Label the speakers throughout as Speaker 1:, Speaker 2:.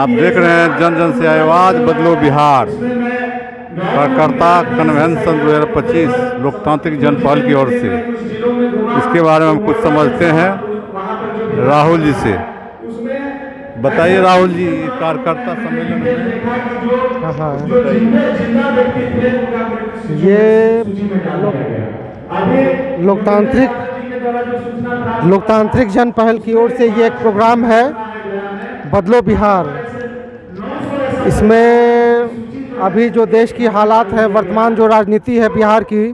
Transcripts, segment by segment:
Speaker 1: आप देख रहे हैं जन जन से आवाज़ बदलो बिहार कार्यकर्ता कन्वेंशन 2025 लोकतांत्रिक जनपहल की ओर से। इसके बारे में हम कुछ समझते हैं राहुल जी से। बताइए राहुल जी, कार्यकर्ता सम्मेलन में
Speaker 2: हाँ हाँ,
Speaker 1: बताइए।
Speaker 2: ये लोकतांत्रिक जन पहल की ओर से ये एक प्रोग्राम है बदलो बिहार। इसमें अभी जो देश की हालात है, वर्तमान जो राजनीति है बिहार की,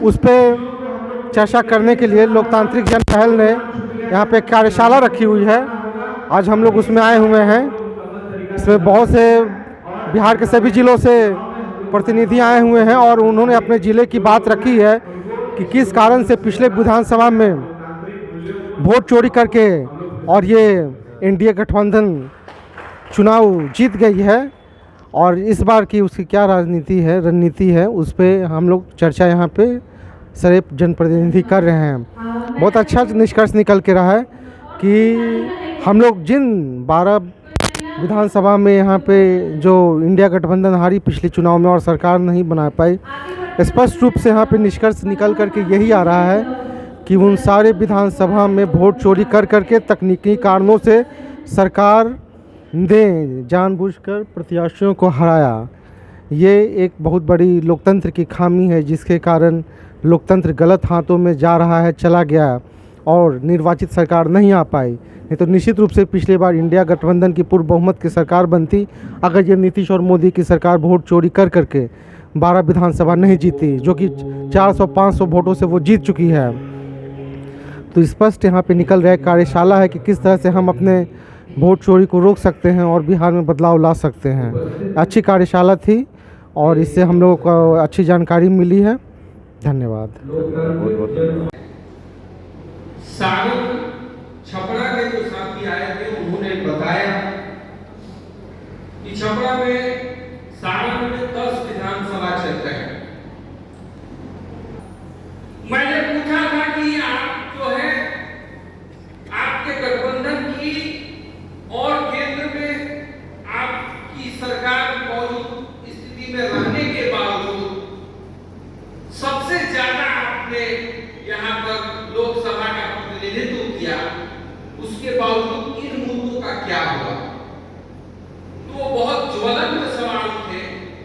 Speaker 2: उस पर चर्चा करने के लिए लोकतांत्रिक जन पहल ने यहाँ पे कार्यशाला रखी हुई है। आज हम लोग उसमें आए हुए हैं। इसमें बहुत से बिहार के सभी ज़िलों से प्रतिनिधि आए हुए हैं और उन्होंने अपने ज़िले की बात रखी है कि किस कारण से पिछले विधानसभा में वोट चोरी करके और ये एनडीए गठबंधन चुनाव जीत गई है और इस बार की उसकी क्या रणनीति है, उस पर हम लोग चर्चा यहाँ पे सारे जनप्रतिनिधि कर रहे हैं। बहुत अच्छा निष्कर्ष निकल के रहा है कि हम लोग जिन 12 विधानसभा में यहाँ पे जो इंडिया गठबंधन हारी पिछले चुनाव में और सरकार नहीं बना पाई, स्पष्ट रूप से यहाँ पे निष्कर्ष निकल करके यही आ रहा है कि उन सारे विधानसभा में वोट चोरी कर करके तकनीकी कारणों से सरकार ने जानबूझकर प्रत्याशियों को हराया। ये एक बहुत बड़ी लोकतंत्र की खामी है जिसके कारण लोकतंत्र गलत हाथों में जा रहा है, चला गया और निर्वाचित सरकार नहीं आ पाई। नहीं तो निश्चित रूप से पिछली बार इंडिया गठबंधन की पूर्ण बहुमत की सरकार बनती अगर ये नीतीश और मोदी की सरकार वोट चोरी कर करके 12 विधानसभा नहीं जीती, जो कि 400-500 वोटों से वो जीत चुकी है। तो स्पष्ट यहाँ पे निकल रहा है कार्यशाला है कि किस तरह से हम अपने वोट चोरी को रोक सकते हैं और बिहार में बदलाव ला सकते हैं। अच्छी कार्यशाला थी और इससे हम लोगों को अच्छी जानकारी मिली है। धन्यवाद।
Speaker 3: सागर छपरा के जो साथी आए थे उन्होंने बताया कि छपरा में सारण में 10 विधानसभा क्षेत्र है। मैंने पूछा था कि आप जो है आपके गठबंधन की और केंद्र में आपकी सरकार मौजूद स्थिति में रहने के बावजूद सबसे ज्यादा आपने यहाँ पर लोकसभा का प्रतिनिधित्व किया, उसके बावजूद इन मुद्दों का क्या हुआ? तो वो बहुत ज्वलंत सवाल थे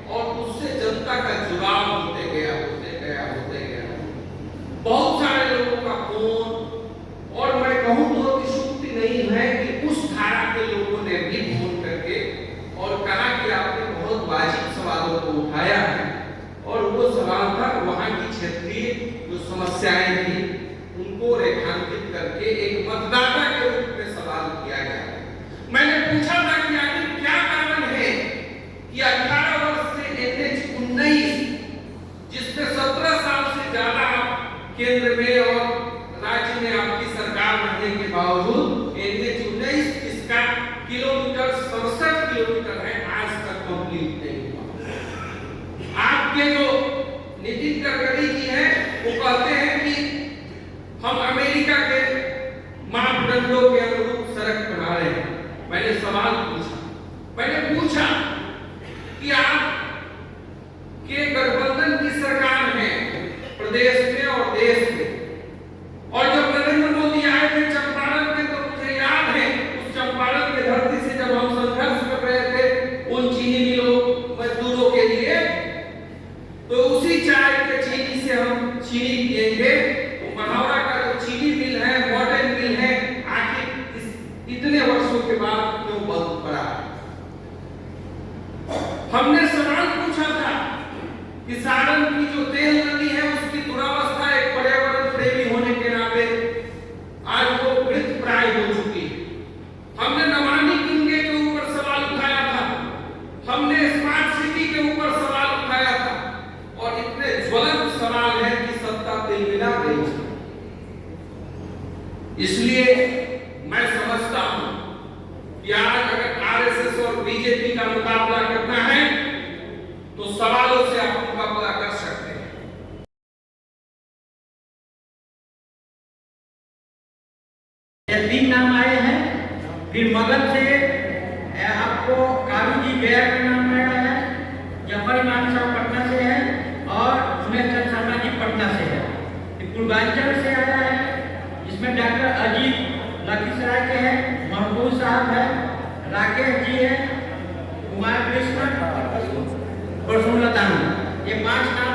Speaker 3: और उससे जनता का जुड़ाव होते गया। बहुत सारे लोगों का फोन और मैं कहूँ तो अतिशयोक्ति नहीं है कि उस धारा के लोगों ने भी फोन करके और कहा कि आपने बहुत वाजिब सवालों को उठाया है और वो सवाल था वहाँ की क्षेत्रीय जो समस्याएं थी उनको रेखांकित करके एक मतदाता के रूप में सवाल किया गया। मैंने पूछा था कि आखिर क्या कारण है कि 18 वर्ष से NH-19 जिसमें 17 साल से ज्यादा केंद्र में और राज्य में आपकी सरकार रहने के बावजूद NH-19 इसका किलोमीटर 67 किलोमीटर है, आज तक कंप्लीट नहीं हुआ। आपके जो नितिन गडकरी जी हैं वो कहते हैं कि हम अमेरिका के मापदंडों के अनुरूप सड़क बना रहे हैं। मैंने सवाल पूछा कि आप के गठबंधन की सरकार है प्रदेश में और देश में, और जब नरेंद्र मोदी आए थे चंपारण में तो मुझे याद है उस चंपारण की धरती से जब हम संघर्ष कर रहे थे उन चीनी मिलों मजदूरों के लिए, तो उसी चाय के चीनी से हम चीनी पिएंगे। तो महावरा का जो चीनी मिल है, मॉडर्न मिल है, आखिर इतने वर्षों के बाद क्यों बंद पड़ा? हमने सवाल पूछा था कि सारण की जो तेल नदी है उसकी दुरावस्था एक पर्यावरण प्रेमी होने के नाते आज वो मृत प्राय हो चुकी है। हमने नमामि गंगे के ऊपर सवाल उठाया था, हमने स्मार्ट सिटी के ऊपर सवाल उठाया था और इतने ज्वलंत सवाल है कि सत्ता तिलमिला गई। इसलिए मैं समझता हूं कि आज अगर आरएसएस और बीजेपी का मुकाबला करना है तो सवालों से आप मुकाबला कर सकते हैं।
Speaker 4: 3 नाम आए हैं, फिर मगध से आपको काबी जी गया का नाम आया है, जफर इमाम साहब पटना से है और उमेश चंद शर्मा जी पटना से है। पूर्वांचल से आया है, इसमें डॉक्टर अजीत लखीसराय के हैं, महबूब साहब है, राकेश जी है, कुमार कृष्ण और सुमलता, ये 5 नाम